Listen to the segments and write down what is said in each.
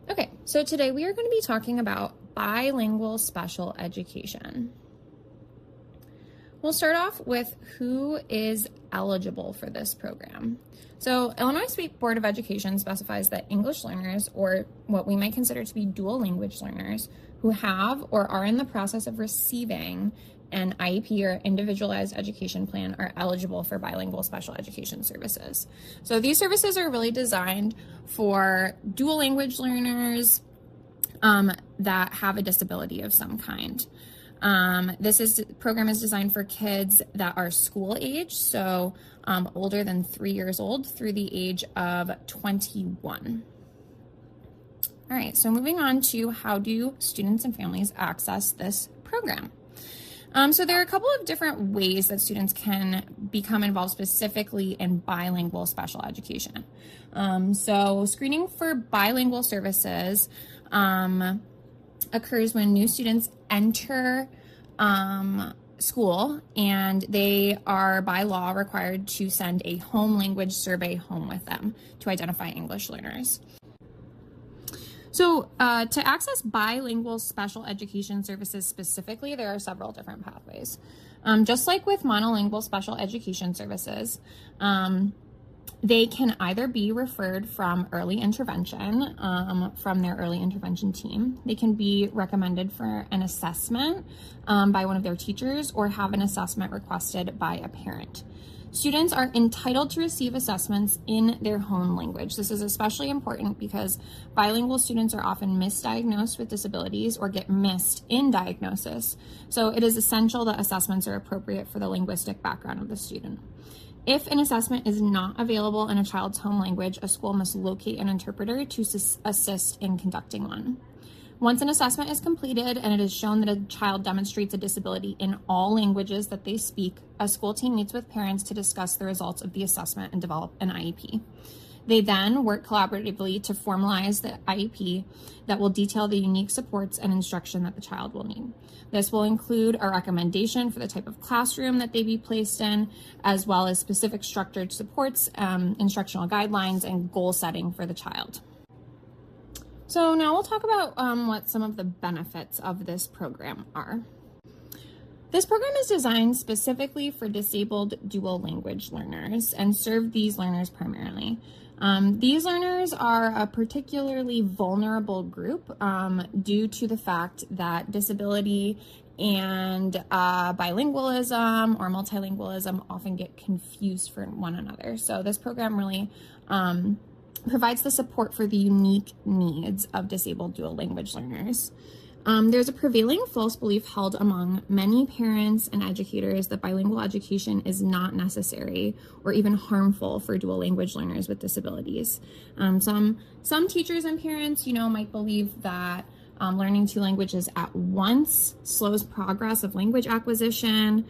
Okay, so today we are going to be talking about bilingual special education. We'll start off with who is eligible for this program. So Illinois State Board of Education specifies that English learners, or what we might consider to be dual language learners, who have or are in the process of receiving an IEP or individualized education plan are eligible for bilingual special education services. So these services are really designed for dual language learners that have a disability of some kind. This program is designed for kids that are school age, so older than 3 years old through the age of 21. All right, so moving on to how do students and families access this program? So there are a couple of different ways that students can become involved specifically in bilingual special education. So screening for bilingual services occurs when new students enter school, and they are by law required to send a home language survey home with them to identify English learners. So to access bilingual special education services specifically, there are several different pathways. Just like with monolingual special education services, they can either be referred from early intervention, from their early intervention team. They can be recommended for an assessment by one of their teachers, or have an assessment requested by a parent. Students are entitled to receive assessments in their home language. This is especially important because bilingual students are often misdiagnosed with disabilities or get missed in diagnosis. So it is essential that assessments are appropriate for the linguistic background of the student. If an assessment is not available in a child's home language, a school must locate an interpreter to assist in conducting one. Once an assessment is completed and it is shown that a child demonstrates a disability in all languages that they speak, a school team meets with parents to discuss the results of the assessment and develop an IEP. They then work collaboratively to formalize the IEP that will detail the unique supports and instruction that the child will need. This will include a recommendation for the type of classroom that they be placed in, as well as specific structured supports, instructional guidelines, and goal setting for the child. So now we'll talk about what some of the benefits of this program are. This program is designed specifically for disabled dual language learners and serve these learners primarily. These learners are a particularly vulnerable group due to the fact that disability and bilingualism or multilingualism often get confused for one another. So this program really provides the support for the unique needs of disabled dual language learners. There's a prevailing false belief held among many parents and educators that bilingual education is not necessary or even harmful for dual language learners with disabilities. Some teachers and parents, might believe that learning two languages at once slows progress of language acquisition.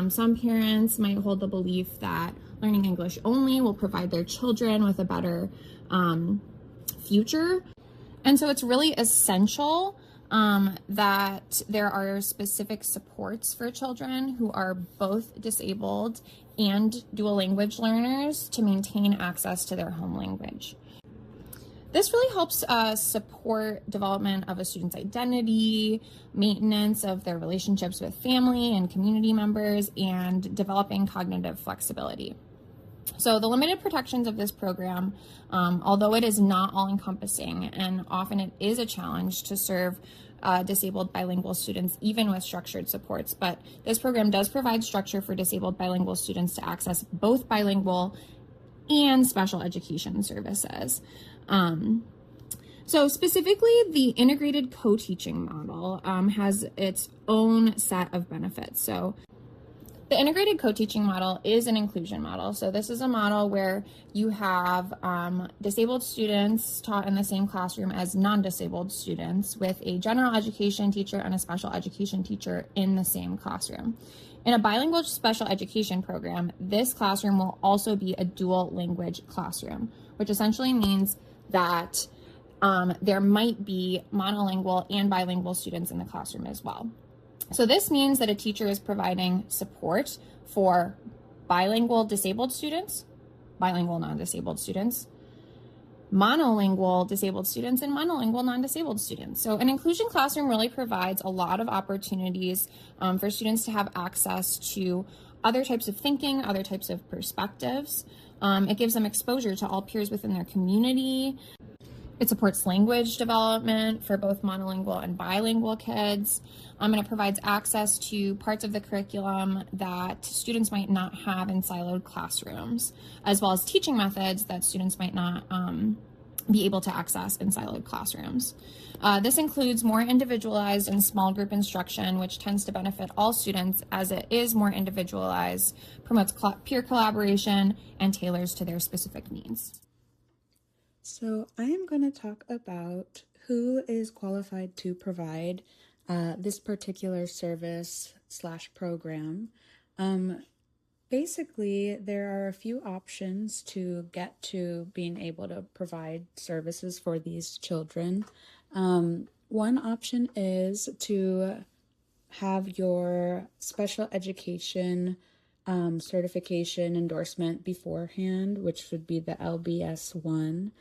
Some parents might hold the belief that learning English only will provide their children with a better future. And so it's really essential that there are specific supports for children who are both disabled and dual language learners to maintain access to their home language. This really helps support development of a student's identity, maintenance of their relationships with family and community members, and developing cognitive flexibility. So the limited protections of this program, although it is not all-encompassing, and often it is a challenge to serve disabled bilingual students, even with structured supports, but this program does provide structure for disabled bilingual students to access both bilingual and special education services. So specifically, the integrated co-teaching model has its own set of benefits. So the integrated co-teaching model is an inclusion model. So this is a model where you have disabled students taught in the same classroom as non-disabled students, with a general education teacher and a special education teacher in the same classroom. In a bilingual special education program, this classroom will also be a dual language classroom, which essentially means that there might be monolingual and bilingual students in the classroom as well. So this means that a teacher is providing support for bilingual disabled students, bilingual non-disabled students, monolingual disabled students and monolingual non-disabled students. So an inclusion classroom really provides a lot of opportunities for students to have access to other types of thinking, other types of perspectives. It gives them exposure to all peers within their community. It supports language development for both monolingual and bilingual kids, and it provides access to parts of the curriculum that students might not have in siloed classrooms, as well as teaching methods that students might not be able to access in siloed classrooms. This includes more individualized and small group instruction, which tends to benefit all students as it is more individualized, promotes peer collaboration, and tailors to their specific needs. So I am going to talk about who is qualified to provide this particular service/program. Basically, there are a few options to get to being able to provide services for these children. One option is to have your special education certification endorsement beforehand, which would be the LBS1.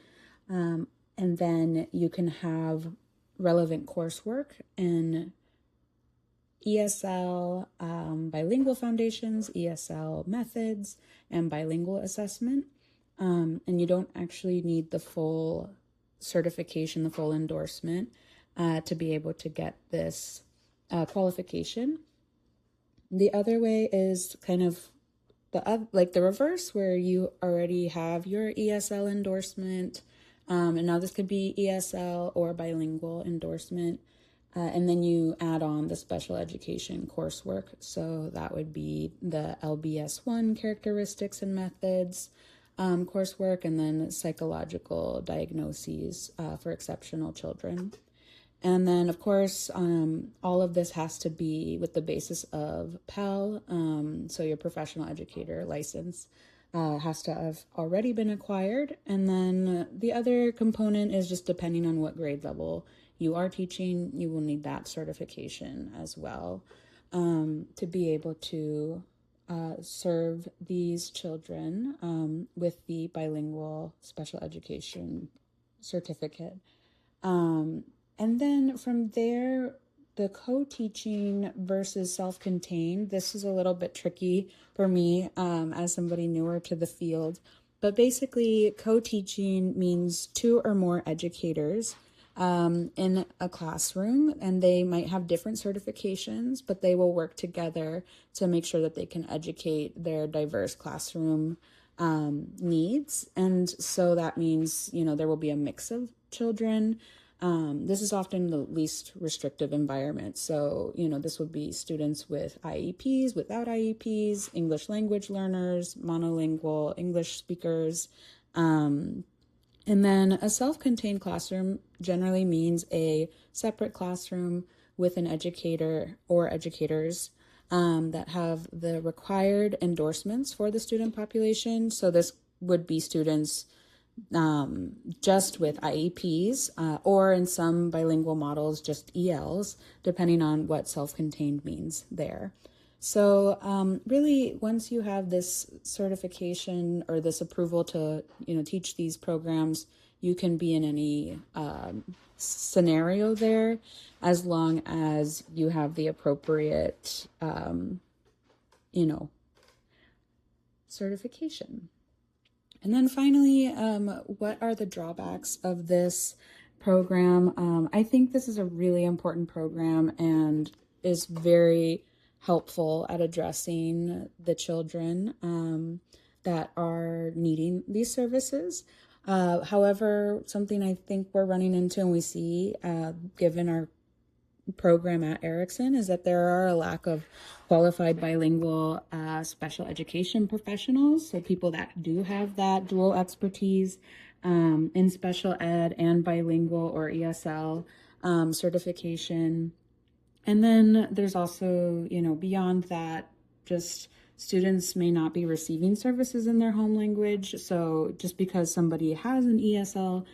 And then you can have relevant coursework in ESL, bilingual foundations, ESL methods, and bilingual assessment. And you don't actually need the full certification, the full endorsement to be able to get this qualification. The other way is kind of the reverse, where you already have your ESL endorsement, and now this could be ESL or bilingual endorsement, and then you add on the special education coursework. So that would be the LBS1 characteristics and methods coursework, and then psychological diagnoses for exceptional children. And then, of course, all of this has to be with the basis of Pell. So your professional educator license has to have already been acquired. And then the other component is just depending on what grade level you are teaching, you will need that certification as well to be able to serve these children with the bilingual special education certificate. And then from there, the co-teaching versus self-contained, this is a little bit tricky for me as somebody newer to the field. But basically, co-teaching means two or more educators in a classroom, and they might have different certifications, but they will work together to make sure that they can educate their diverse classroom needs. And so that means, there will be a mix of children. This is often the least restrictive environment. So, this would be students with IEPs, without IEPs, English language learners, monolingual English speakers. And then a self-contained classroom generally means a separate classroom with an educator or educators that have the required endorsements for the student population. So this would be students just with IEPs, or in some bilingual models, just ELs, depending on what self-contained means there. So really, once you have this certification or this approval to, teach these programs, you can be in any scenario there, as long as you have the appropriate, certification. And then finally, what are the drawbacks of this program? I think this is a really important program and is very helpful at addressing the children that are needing these services. However, something I think we're running into and we see, given our program at Erickson, is that there are a lack of qualified bilingual special education professionals, so people that do have that dual expertise in special ed and bilingual or ESL certification. And then there's also, beyond that, just students may not be receiving services in their home language. So just because somebody has an ESL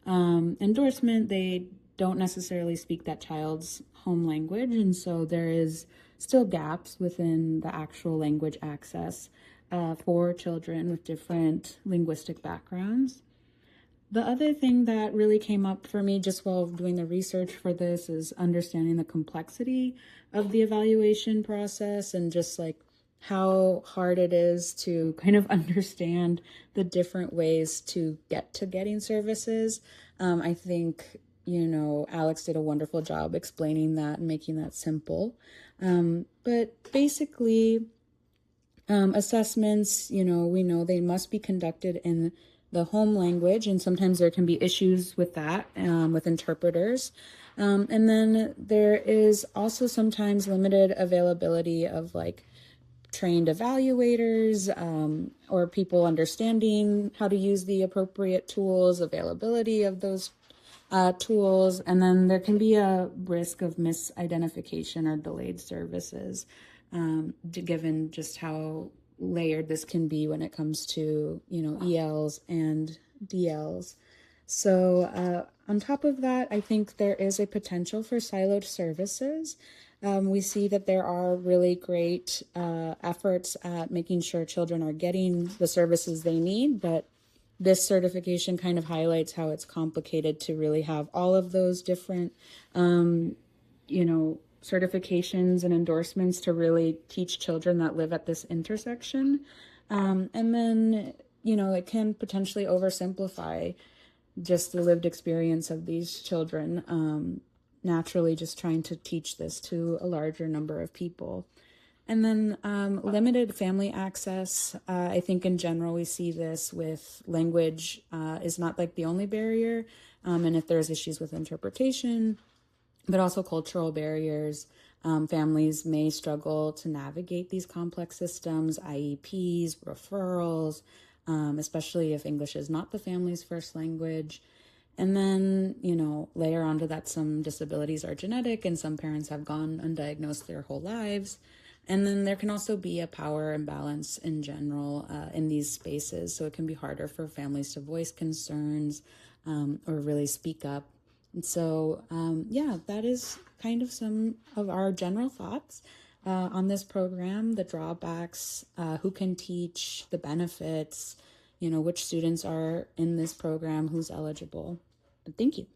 endorsement, they don't necessarily speak that child's home language. And so there is still gaps within the actual language access for children with different linguistic backgrounds. The other thing that really came up for me just while doing the research for this is understanding the complexity of the evaluation process and just like how hard it is to kind of understand the different ways to get to getting services. I think, Alex did a wonderful job explaining that and making that simple. But basically, assessments, we know they must be conducted in the home language, and sometimes there can be issues with that, with interpreters. And then there is also sometimes limited availability of like trained evaluators, or people understanding how to use the appropriate tools, availability of those tools, and then there can be a risk of misidentification or delayed services, given just how layered this can be when it comes to, ELs and DLs. So on top of that, I think there is a potential for siloed services. We see that there are really great efforts at making sure children are getting the services they need, but this certification kind of highlights how it's complicated to really have all of those different, certifications and endorsements to really teach children that live at this intersection. And then, it can potentially oversimplify just the lived experience of these children, naturally just trying to teach this to a larger number of people. And then limited family access. I think in general we see this with language is not like the only barrier. And if there's issues with interpretation, but also cultural barriers, families may struggle to navigate these complex systems, IEPs, referrals, especially if English is not the family's first language. And then, layer onto that some disabilities are genetic and some parents have gone undiagnosed their whole lives. And then there can also be a power imbalance in general in these spaces. So it can be harder for families to voice concerns or really speak up. And so, that is kind of some of our general thoughts on this program, the drawbacks, who can teach, the benefits, which students are in this program, who's eligible. But thank you.